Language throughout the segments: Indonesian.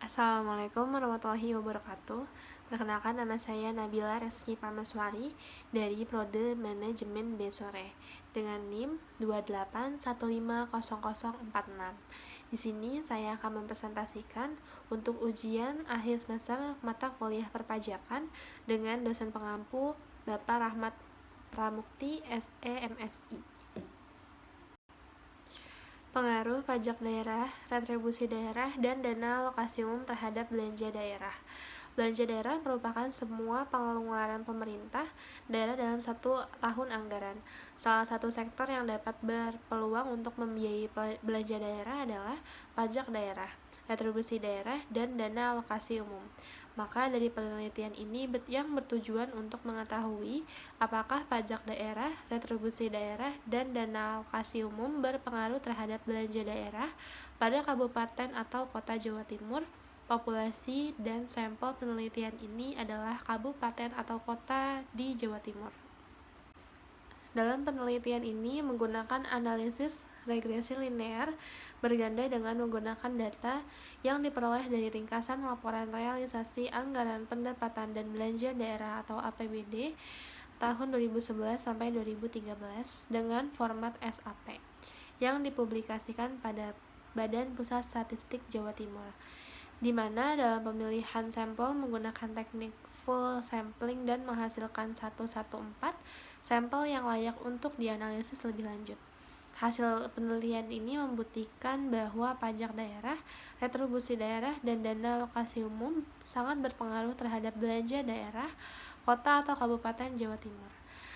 Assalamualaikum warahmatullahi wabarakatuh. Perkenalkan, nama saya Nabila Reski Parmaswari dari Prode Manajemen B Sore dengan NIM 281500046. Di sini saya akan mempresentasikan untuk ujian akhir semester mata kuliah perpajakan dengan dosen pengampu Bapak Rahmat Pramukti SE MSI. Pengaruh pajak daerah, retribusi daerah, dan dana alokasi umum terhadap belanja daerah. Belanja daerah merupakan semua pengeluaran pemerintah daerah dalam satu tahun anggaran. Salah satu sektor yang dapat berpeluang untuk membiayai belanja daerah adalah pajak daerah, retribusi daerah, dan dana alokasi umum. Maka dari penelitian ini yang bertujuan untuk mengetahui apakah pajak daerah, retribusi daerah, dan dana alokasi umum berpengaruh terhadap belanja daerah pada kabupaten atau kota Jawa Timur. Populasi dan sampel penelitian ini adalah kabupaten atau kota di Jawa Timur. Dalam penelitian ini menggunakan analisis regresi linear berganda dengan menggunakan data yang diperoleh dari ringkasan laporan realisasi anggaran pendapatan dan belanja daerah atau APBD tahun 2011 sampai 2013 dengan format SAP yang dipublikasikan pada Badan Pusat Statistik Jawa Timur, di mana dalam pemilihan sampel menggunakan teknik full sampling dan menghasilkan 114 sampel yang layak untuk dianalisis lebih lanjut. Hasil penelitian ini membuktikan bahwa pajak daerah, retribusi daerah, dan dana alokasi umum sangat berpengaruh terhadap belanja daerah, kota atau kabupaten Jawa Timur.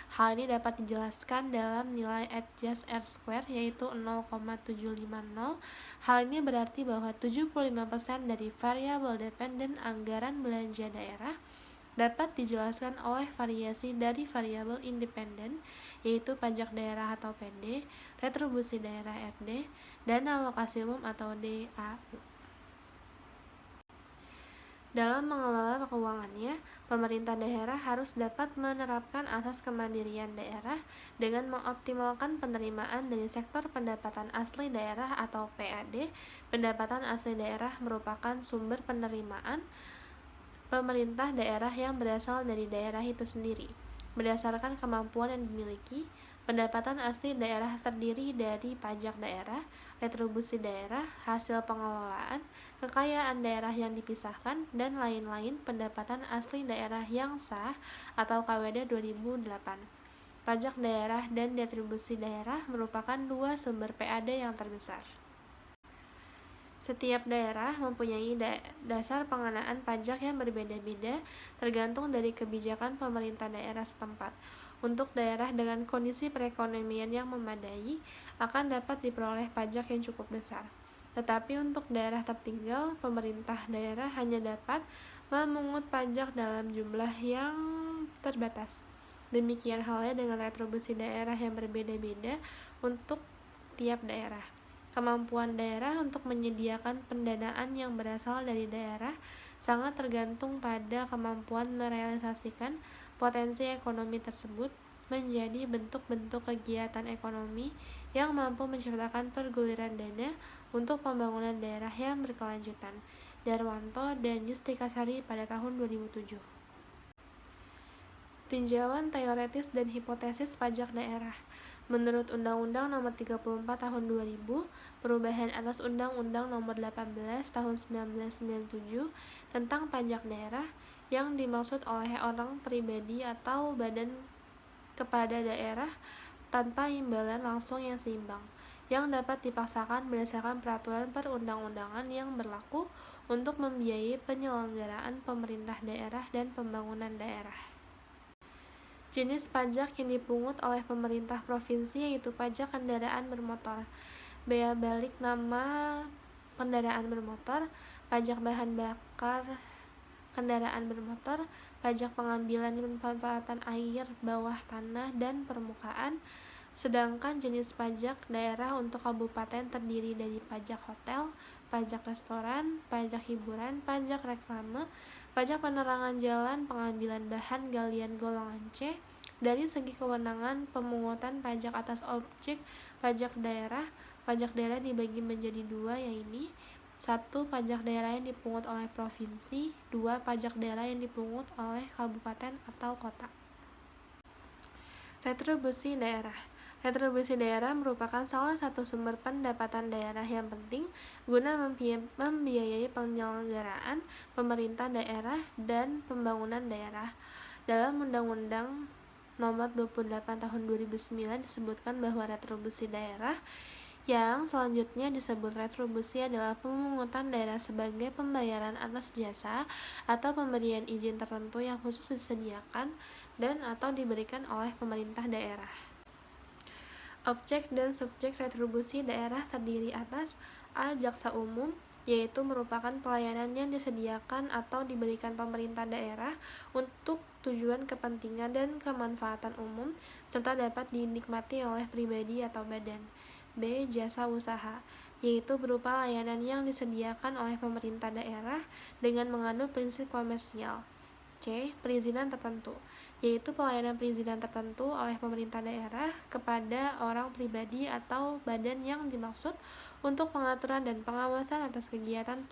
Hal ini dapat dijelaskan dalam nilai adjust R-square yaitu 0,750. Hal ini berarti bahwa 75% dari variabel dependen anggaran belanja daerah dapat dijelaskan oleh variasi dari variabel independen yaitu pajak daerah atau PD, retribusi daerah RD, dana alokasi umum atau DAU. Dalam mengelola keuangannya, pemerintah daerah harus dapat menerapkan asas kemandirian daerah dengan mengoptimalkan penerimaan dari sektor pendapatan asli daerah atau PAD. Pendapatan asli daerah merupakan sumber penerimaan pemerintah daerah yang berasal dari daerah itu sendiri. Berdasarkan kemampuan yang dimiliki, pendapatan asli daerah terdiri dari pajak daerah, retribusi daerah, hasil pengelolaan, kekayaan daerah yang dipisahkan, dan lain-lain. Pendapatan asli daerah yang sah atau KWD 2008. Pajak daerah dan retribusi daerah merupakan dua sumber PAD yang terbesar. Setiap daerah mempunyai dasar pengenaan pajak yang berbeda-beda tergantung dari kebijakan pemerintah daerah setempat. Untuk daerah dengan kondisi perekonomian yang memadai akan dapat diperoleh pajak yang cukup besar. Tetapi untuk daerah tertinggal, pemerintah daerah hanya dapat memungut pajak dalam jumlah yang terbatas. Demikian halnya dengan retribusi daerah yang berbeda-beda untuk tiap daerah. Kemampuan daerah untuk menyediakan pendanaan yang berasal dari daerah sangat tergantung pada kemampuan merealisasikan potensi ekonomi tersebut menjadi bentuk-bentuk kegiatan ekonomi yang mampu menciptakan perguliran dana untuk pembangunan daerah yang berkelanjutan. Darwanto dan Yustikasari pada tahun 2007. Tinjauan teoretis dan hipotesis pajak daerah. Menurut Undang-Undang Nomor 34 Tahun 2000, perubahan atas Undang-Undang Nomor 18 Tahun 1997 tentang pajak daerah, yang dimaksud oleh orang pribadi atau badan kepada daerah tanpa imbalan langsung yang seimbang, yang dapat dipaksakan berdasarkan peraturan perundang-undangan yang berlaku untuk membiayai penyelenggaraan pemerintah daerah dan pembangunan daerah. Jenis pajak yang dipungut oleh pemerintah provinsi yaitu pajak kendaraan bermotor. Bea balik nama kendaraan bermotor, pajak bahan bakar kendaraan bermotor, pajak pengambilan pemanfaatan air bawah tanah dan permukaan. Sedangkan jenis pajak daerah untuk kabupaten terdiri dari pajak hotel, pajak restoran, pajak hiburan, pajak reklame, pajak penerangan jalan, pengambilan bahan galian golongan C. Dari segi kewenangan pemungutan pajak atas objek pajak daerah dibagi menjadi dua, yaitu 1. Pajak daerah yang dipungut oleh provinsi. 2. Pajak daerah yang dipungut oleh kabupaten atau kota. Retribusi daerah. Retribusi daerah merupakan salah satu sumber pendapatan daerah yang penting guna membiayai penyelenggaraan pemerintah daerah dan pembangunan daerah. Dalam Undang-Undang Nomor 28 Tahun 2009 disebutkan bahwa retribusi daerah yang selanjutnya disebut retribusi adalah pemungutan daerah sebagai pembayaran atas jasa atau pemberian izin tertentu yang khusus disediakan dan atau diberikan oleh pemerintah daerah. Objek dan subjek retribusi daerah terdiri atas A. Jaksa umum, yaitu merupakan pelayanan yang disediakan atau diberikan pemerintah daerah untuk tujuan kepentingan dan kemanfaatan umum serta dapat dinikmati oleh pribadi atau badan. B. Jasa usaha, yaitu berupa layanan yang disediakan oleh pemerintah daerah dengan mengandung prinsip komersial. C. Perizinan tertentu, yaitu pelayanan perizinan tertentu oleh pemerintah daerah kepada orang pribadi atau badan yang dimaksud untuk pengaturan dan pengawasan atas kegiatan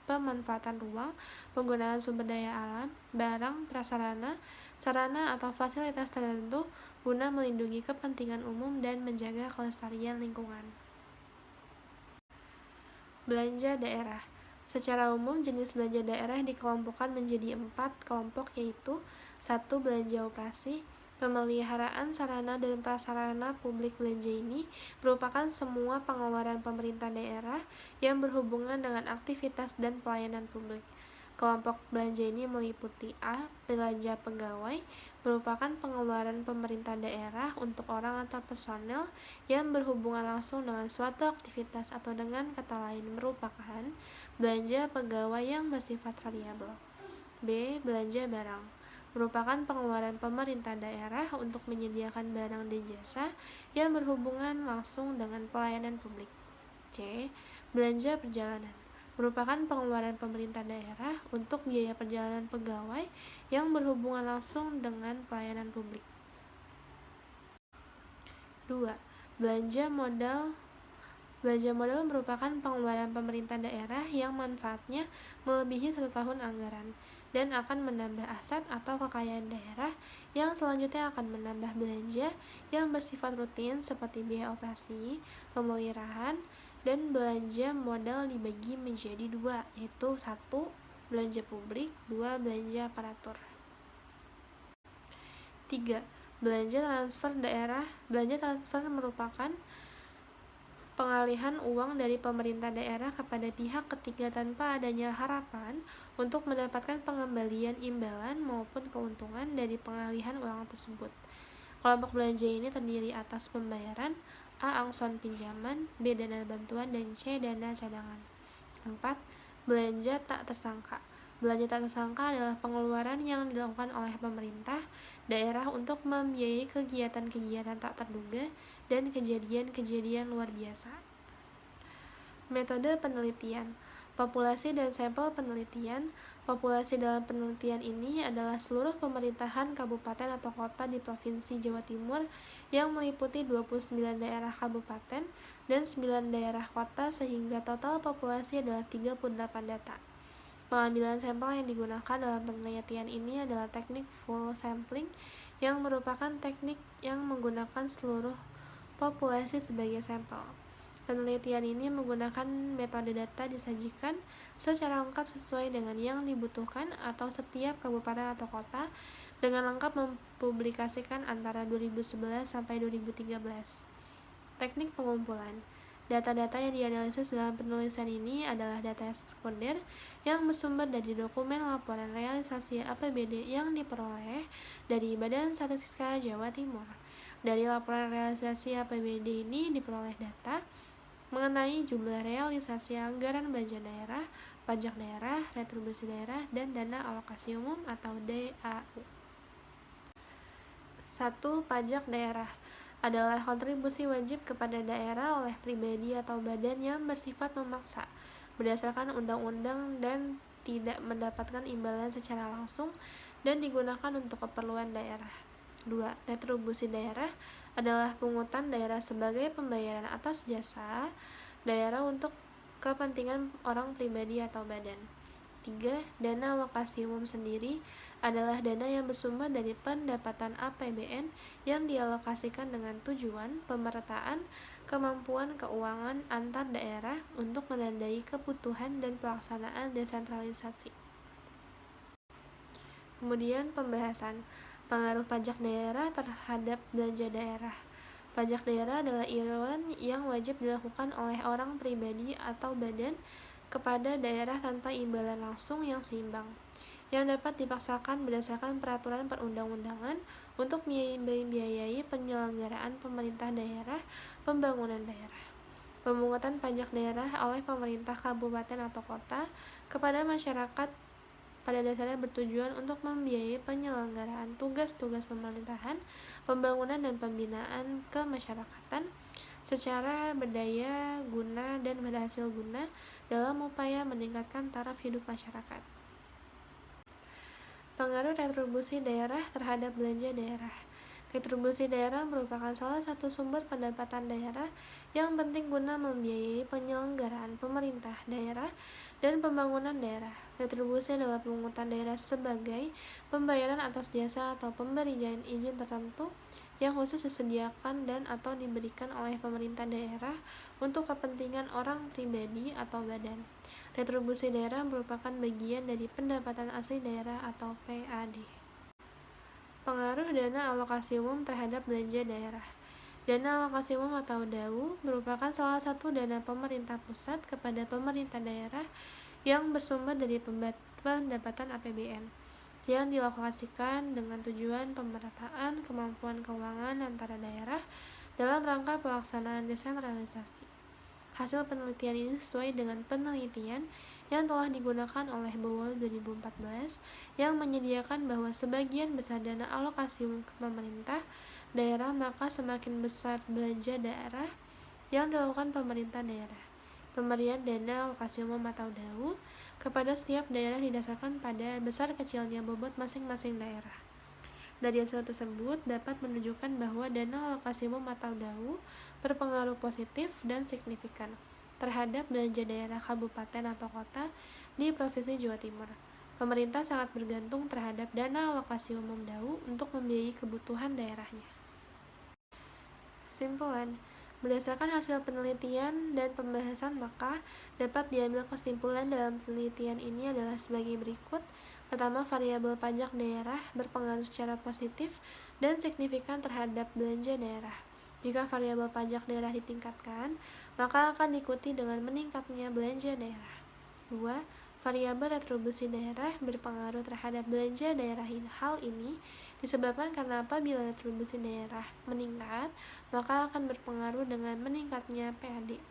pemanfaatan ruang, penggunaan sumber daya alam, barang, prasarana, sarana atau fasilitas tertentu guna melindungi kepentingan umum dan menjaga kelestarian lingkungan. Belanja daerah. Secara umum, jenis belanja daerah dikelompokkan menjadi 4 kelompok, yaitu 1. Belanja operasi. Pemeliharaan sarana dan prasarana publik. Belanja ini merupakan semua pengeluaran pemerintah daerah yang berhubungan dengan aktivitas dan pelayanan publik. Kelompok belanja ini meliputi A. Belanja pegawai, merupakan pengeluaran pemerintah daerah untuk orang atau personel yang berhubungan langsung dengan suatu aktivitas atau dengan kata lain merupakan belanja pegawai yang bersifat variabel. B. Belanja barang, merupakan pengeluaran pemerintah daerah untuk menyediakan barang dan jasa yang berhubungan langsung dengan pelayanan publik. C. Belanja perjalanan, merupakan pengeluaran pemerintah daerah untuk biaya perjalanan pegawai yang berhubungan langsung dengan pelayanan publik. 2. Belanja modal. Belanja modal merupakan pengeluaran pemerintah daerah yang manfaatnya melebihi 1 tahun anggaran dan akan menambah aset atau kekayaan daerah yang selanjutnya akan menambah belanja yang bersifat rutin seperti biaya operasi, pemeliharaan, dan belanja modal dibagi menjadi 2, yaitu 1. Belanja publik, 2. Belanja aparatur. 3. Belanja transfer daerah. Belanja transfer merupakan pengalihan uang dari pemerintah daerah kepada pihak ketiga tanpa adanya harapan untuk mendapatkan pengembalian imbalan maupun keuntungan dari pengalihan uang tersebut. Kelompok belanja ini terdiri atas pembayaran A. Angsuran pinjaman, B. Dana bantuan, dan C. Dana cadangan. 4. Belanja tak tersangka. Belanja tak tersangka adalah pengeluaran yang dilakukan oleh pemerintah daerah untuk membiayai kegiatan-kegiatan tak terduga dan kejadian-kejadian luar biasa. Metode penelitian. Populasi dan sampel penelitian. Populasi dalam penelitian ini adalah seluruh pemerintahan kabupaten atau kota di Provinsi Jawa Timur yang meliputi 29 daerah kabupaten dan 9 daerah kota sehingga total populasi adalah 38 data. Pengambilan sampel yang digunakan dalam penelitian ini adalah teknik full sampling yang merupakan teknik yang menggunakan seluruh populasi sebagai sampel. Penelitian ini menggunakan metode data disajikan secara lengkap sesuai dengan yang dibutuhkan atau setiap kabupaten atau kota dengan lengkap mempublikasikan antara 2011 sampai 2013. Teknik pengumpulan. Data-data yang dianalisis dalam penulisan ini adalah data sekunder yang bersumber dari dokumen laporan realisasi APBD yang diperoleh dari Badan Statistika Jawa Timur. Dari laporan realisasi APBD ini diperoleh data mengenai jumlah realisasi anggaran belanja daerah, pajak daerah, retribusi daerah, dan dana alokasi umum atau DAU. 1. Pajak daerah adalah kontribusi wajib kepada daerah oleh pribadi atau badan yang bersifat memaksa berdasarkan undang-undang dan tidak mendapatkan imbalan secara langsung dan digunakan untuk keperluan daerah. 2. Retribusi daerah adalah pungutan daerah sebagai pembayaran atas jasa daerah untuk kepentingan orang pribadi atau badan. 3. Dana alokasi umum sendiri adalah dana yang bersumber dari pendapatan APBN yang dialokasikan dengan tujuan pemerataan kemampuan keuangan antar daerah untuk menandai kebutuhan dan pelaksanaan desentralisasi. Kemudian pembahasan pengaruh pajak daerah terhadap belanja daerah. Pajak daerah adalah iuran yang wajib dilakukan oleh orang pribadi atau badan kepada daerah tanpa imbalan langsung yang seimbang, yang dapat dipaksakan berdasarkan peraturan perundang-undangan untuk membiayai penyelenggaraan pemerintah daerah, pembangunan daerah. Pemungutan pajak daerah oleh pemerintah kabupaten atau kota kepada masyarakat pada dasarnya bertujuan untuk membiayai penyelenggaraan tugas-tugas pemerintahan, pembangunan dan pembinaan kemasyarakatan secara berdaya guna dan berhasil guna dalam upaya meningkatkan taraf hidup masyarakat. Pengaruh retribusi daerah terhadap belanja daerah. Retribusi daerah merupakan salah satu sumber pendapatan daerah yang penting guna membiayai penyelenggaraan pemerintah daerah dan pembangunan daerah. Retribusi adalah pungutan daerah sebagai pembayaran atas jasa atau pemberian izin tertentu yang khusus disediakan dan atau diberikan oleh pemerintah daerah untuk kepentingan orang pribadi atau badan. Retribusi daerah merupakan bagian dari pendapatan asli daerah atau PAD. Pengaruh dana alokasi umum terhadap belanja daerah. Dana alokasi umum atau DAU merupakan salah satu dana pemerintah pusat kepada pemerintah daerah yang bersumber dari pendapatan APBN yang dialokasikan dengan tujuan pemerataan kemampuan keuangan antara daerah dalam rangka pelaksanaan desentralisasi. Hasil penelitian ini sesuai dengan penelitian yang telah digunakan oleh Bowo 2014 yang menyediakan bahwa sebagian besar dana alokasi umum ke pemerintah daerah maka semakin besar belanja daerah yang dilakukan pemerintah daerah. Pemberian dana alokasi umum atau DAU kepada setiap daerah didasarkan pada besar kecilnya bobot masing-masing daerah. Dari hasil tersebut dapat menunjukkan bahwa dana alokasi umum atau DAU berpengaruh positif dan signifikan terhadap belanja daerah kabupaten atau kota di Provinsi Jawa Timur. Pemerintah sangat bergantung terhadap dana alokasi umum DAU untuk membiayai kebutuhan daerahnya. Kesimpulan, berdasarkan hasil penelitian dan pembahasan maka dapat diambil kesimpulan dalam penelitian ini adalah sebagai berikut. Pertama, variabel pajak daerah berpengaruh secara positif dan signifikan terhadap belanja daerah. Jika variabel pajak daerah ditingkatkan, maka akan diikuti dengan meningkatnya belanja daerah. 2. Variabel retribusi daerah berpengaruh terhadap belanja daerah. Hal ini disebabkan karena apabila retribusi daerah meningkat, maka akan berpengaruh dengan meningkatnya PAD,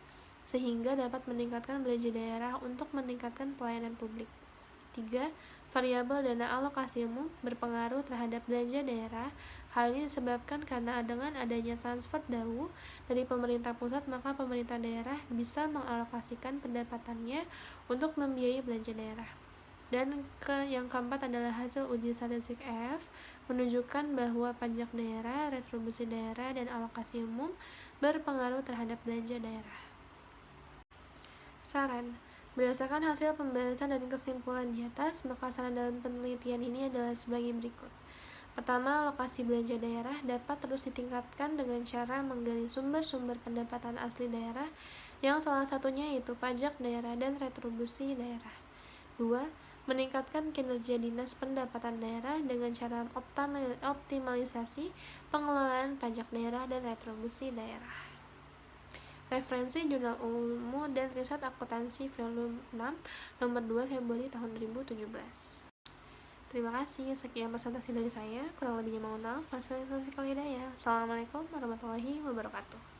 sehingga dapat meningkatkan belanja daerah untuk meningkatkan pelayanan publik. 3. Variabel dana alokasi umum berpengaruh terhadap belanja daerah. Hal ini disebabkan karena dengan adanya transfer DAU dari pemerintah pusat, maka pemerintah daerah bisa mengalokasikan pendapatannya untuk membiayai belanja daerah. Dan yang keempat adalah hasil uji statistik F menunjukkan bahwa pajak daerah, retribusi daerah, dan alokasi umum berpengaruh terhadap belanja daerah. Saran. Berdasarkan hasil pembahasan dan kesimpulan di atas, maka saran dalam penelitian ini adalah sebagai berikut. Pertama, alokasi belanja daerah dapat terus ditingkatkan dengan cara menggali sumber-sumber pendapatan asli daerah yang salah satunya yaitu pajak daerah dan retribusi daerah. 2. Meningkatkan kinerja dinas pendapatan daerah dengan cara optimalisasi pengelolaan pajak daerah dan retribusi daerah. Referensi Jurnal Ilmu dan Riset Akuntansi Volume 6 nomor 2 Februari tahun 2017. Terima kasih, sekian presentasi dari saya. Kurang lebihnya mohon maaf. Wassalamualaikum warahmatullahi wabarakatuh.